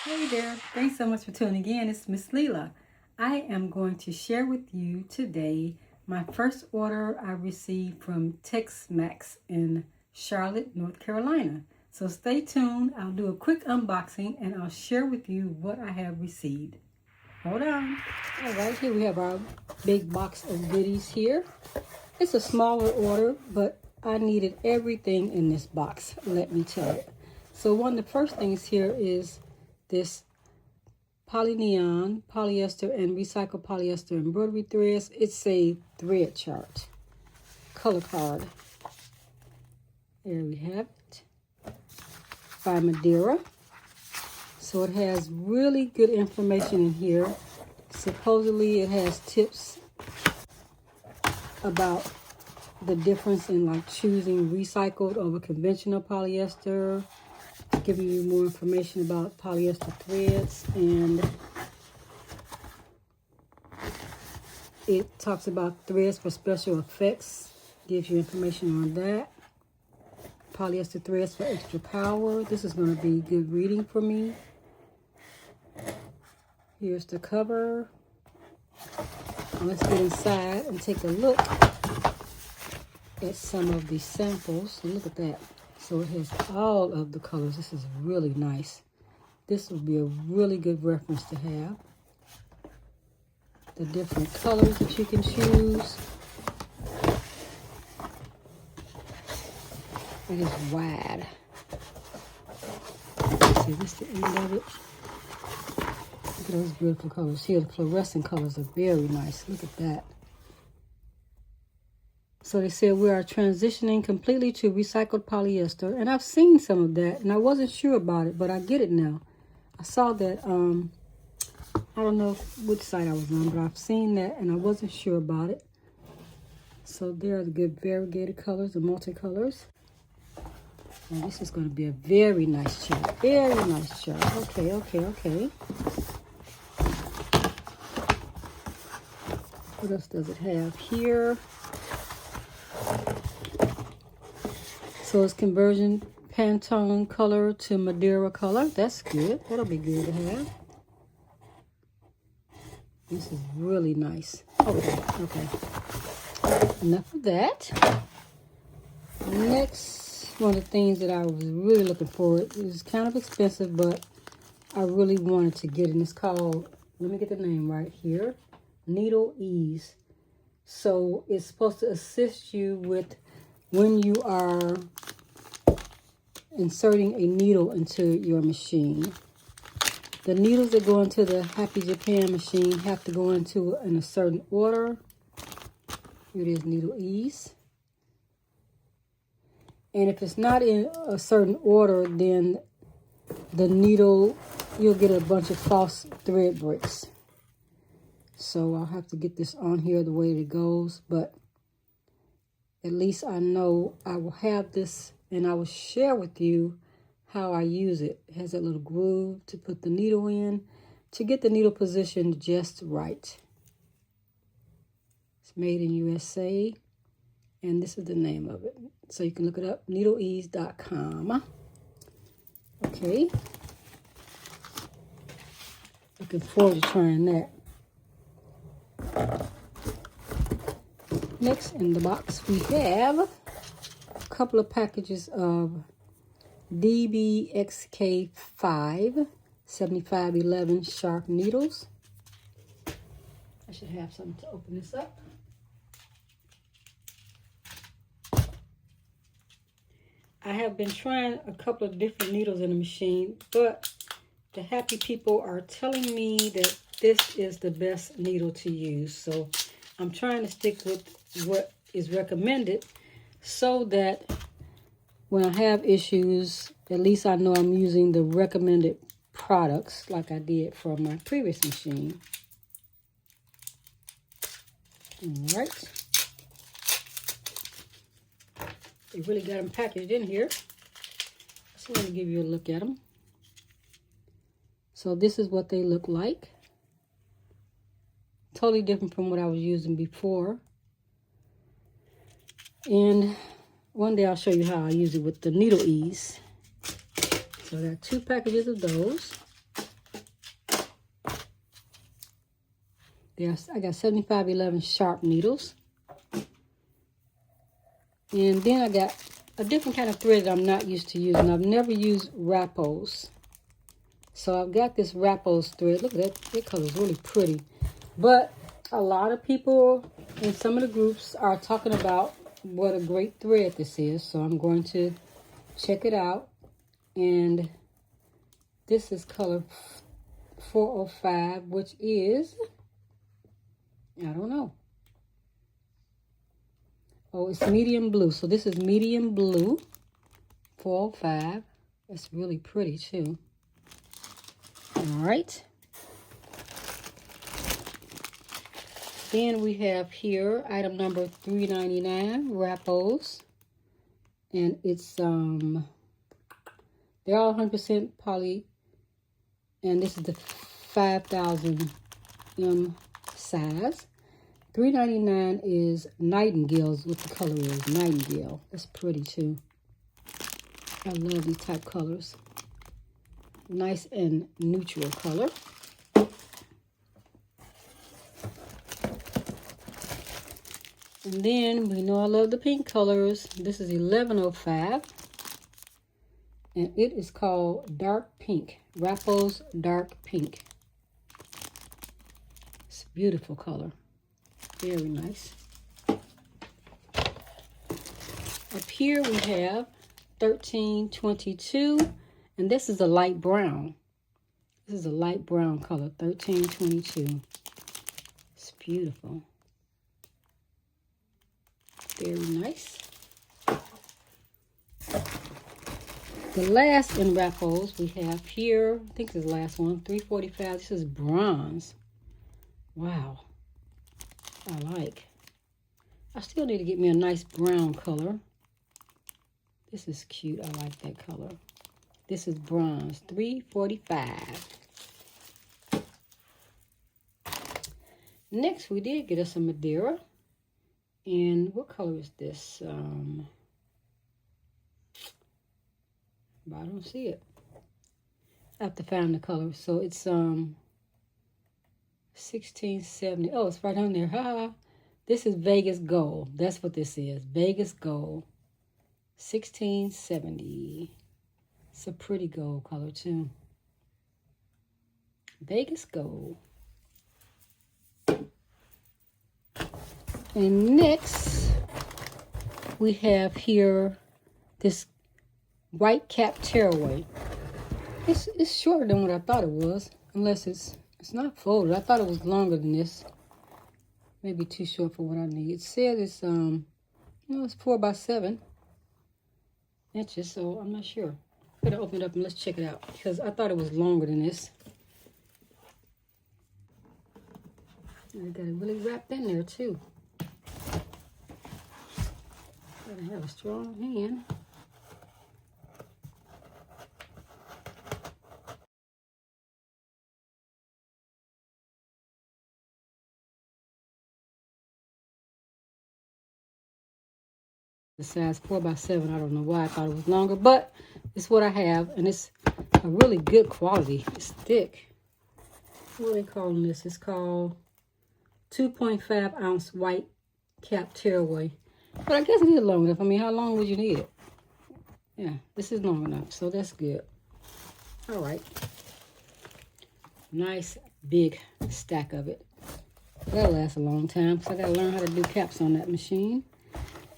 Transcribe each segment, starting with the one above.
Hey there, thanks so much for tuning in. It's Miss Lela. I am going to share with you today my first order I received from Texmac in Charlotte, North Carolina. So stay tuned. I'll do a quick unboxing and I'll share with you what I have received. Hold on. All right, here we have our big box of goodies here. It's a smaller order, but I needed everything in this box, let me tell you. So one of the first things here is this polyneon, polyester, and recycled polyester embroidery threads. It's a thread chart, color card. There we have it, by Madeira. So it has really good information in here. Supposedly it has tips about the difference in like choosing recycled over conventional polyester, giving you more information about polyester threads, and it talks about threads for special effects, gives you information on that. Polyester threads for extra power. This is going to be good reading for me. Here's the cover. Now let's get inside and take a look at some of the samples. Look at that. So it has all of the colors. This is really nice. This would be a really good reference to have. The different colors that you can choose. It is wide. Let's see, this is the end of it. Look at those beautiful colors. Here, the fluorescent colors are very nice. Look at that. So they said we are transitioning completely to recycled polyester. And I've seen some of that, and I wasn't sure about it, but I get it now. I saw that, I don't know which site I was on, but I've seen that, and I wasn't sure about it. So there are the good variegated colors, the multicolors. And this is going to be a very nice chart. Very nice chart. Okay. What else does it have here? So it's conversion Pantone color to Madeira color. That's good. That'll be good to have. This is really nice. Okay. Enough of that. Next, one of the things that I was really looking for, it was kind of expensive, but I really wanted to get it. And it's called, let me get the name right here, Needle Ease. So it's supposed to assist you with when you are inserting a needle into your machine. The needles that go into the Happy Japan machine have to go into in a certain order. Here it is, Needle Ease. And if it's not in a certain order, then the needle, you'll get a bunch of false thread breaks. So I'll have to get this on here the way it goes, but at least I know I will have this, and I will share with you how I use it. It has that little groove to put the needle in, to get the needle positioned just right. It's made in USA, and this is the name of it. So you can look it up, needleease.com. Okay. Looking forward to trying that. Next in the box, we have a couple of packages of DBXK5 7511 sharp needles. I should have something to open this up. I have been trying a couple of different needles in the machine, but the happy people are telling me that this is the best needle to use. So I'm trying to stick with what is recommended so that when I have issues, at least I know I'm using the recommended products like I did for my previous machine. All right. They really got them packaged in here. So let me give you a look at them. So this is what they look like. Totally different from what I was using before. And one day I'll show you how I use it with the Needle Ease. So I got 2 packages of those. I got 7511 sharp needles. And then I got a different kind of thread that I'm not used to using. I've never used Rappos. So I've got this Rappos thread. Look at that. That color is really pretty. But a lot of people in some of the groups are talking about what a great thread this is. So I'm going to check it out. And this is color 405, which is, I don't know. Oh, it's medium blue. So this is medium blue, 405. That's really pretty too. All right. Then we have here item number 399, Rappos. And it's, they're all 100% poly. And this is the 5,000 M size. $3.99 is Nightingale's, what the color is, Nightingale. That's pretty too. I love these type colors. Nice and neutral color. And then we know I love the pink colors. This is 1105. And it is called Dark Pink. Rappos Dark Pink. It's a beautiful color. Very nice. Up here we have 1322, and this is a light brown. This is a light brown color, 1322. It's beautiful. Very nice. The last in Rappos we have here, I think this is the last one, 345. This is bronze. Wow. I still need to get me a nice brown color. This is cute. I like that color. This is bronze, 345. Next, we did get us a Madeira. And what color is this? But I don't see it. I have to find the color. So it's 1670. Oh, it's right on there. Ha! This is Vegas Gold. That's what this is. Vegas Gold. 1670. It's a pretty gold color too. Vegas Gold. And next, we have here this white cap tearaway. It's shorter than what I thought it was, unless it's not folded. I thought it was longer than this. Maybe too short for what I need. It said it's it's 4 by 7 inches, so I'm not sure. I'm gonna open it up and let's check it out because I thought it was longer than this. I got it really wrapped in there too. Gotta have a strong hand. The size 4 by 7. I don't know why I thought it was longer, but it's what I have, and it's a really good quality. It's thick. What are they calling this? It's called 2.5 ounce white cap tearaway. But I guess it is long enough. I mean, how long would you need it? Yeah, this is long enough, so that's good. All right. Nice big stack of it. That'll last a long time because I got to learn how to do caps on that machine.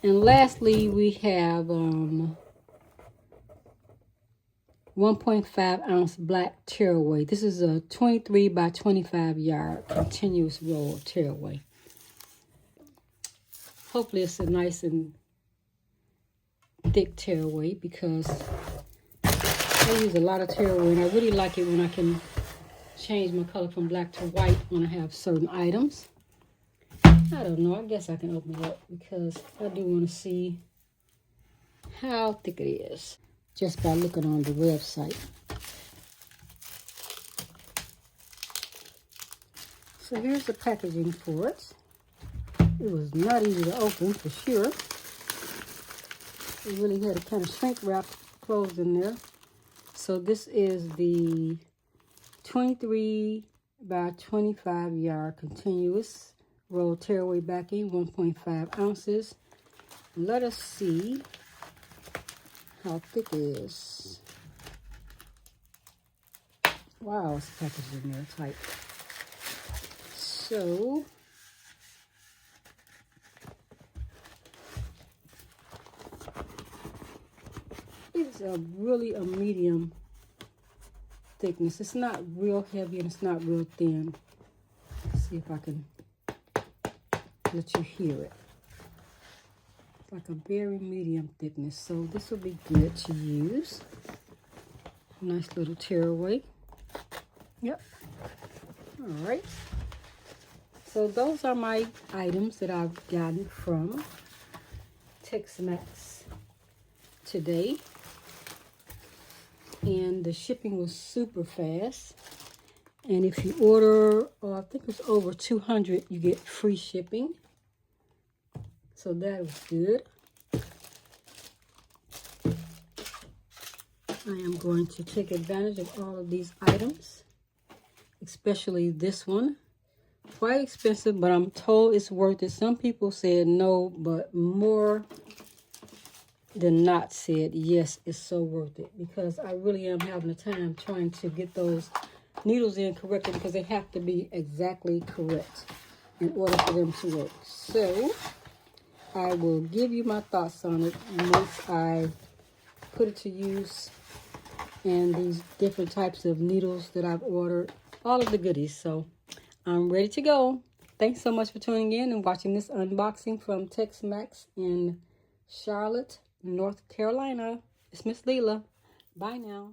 And lastly, we have 1.5 ounce black tearaway. This is a 23 by 25 yard continuous roll of tearaway. Hopefully it's a nice and thick tearaway because I use a lot of tearaway and I really like it when I can change my color from black to white when I have certain items. I don't know. I guess I can open it up because I do want to see how thick it is just by looking on the website. So here's the packaging for it. It was not easy to open for sure. It really had a kind of shrink wrap closed in there. So this is the 23 by 25 yard continuous roll tearaway backing, 1.5 ounces. Let us see how thick it is. Wow, it's packaged in there tight. So it's really a medium thickness. It's not real heavy and it's not real thin. Let's see if I can let you hear it. It's like a very medium thickness. So this will be good to use. Nice little tearaway. Yep. All right. So those are my items that I've gotten from Texmac today. And the shipping was super fast. And if you order, I think it's over 200, you get free shipping. So that was good. I am going to take advantage of all of these items, especially this one. Quite expensive, but I'm told it's worth it. Some people said no, but more than not said yes, it's so worth it, because I really am having a time trying to get those needles in correctly, because they have to be exactly correct in order for them to work. So I will give you my thoughts on it once I put it to use, and these different types of needles that I've ordered, all of the goodies. So I'm ready to go. Thanks so much for tuning in and watching this unboxing from Texmac in Charlotte, North Carolina. It's Miss Lela. Bye now.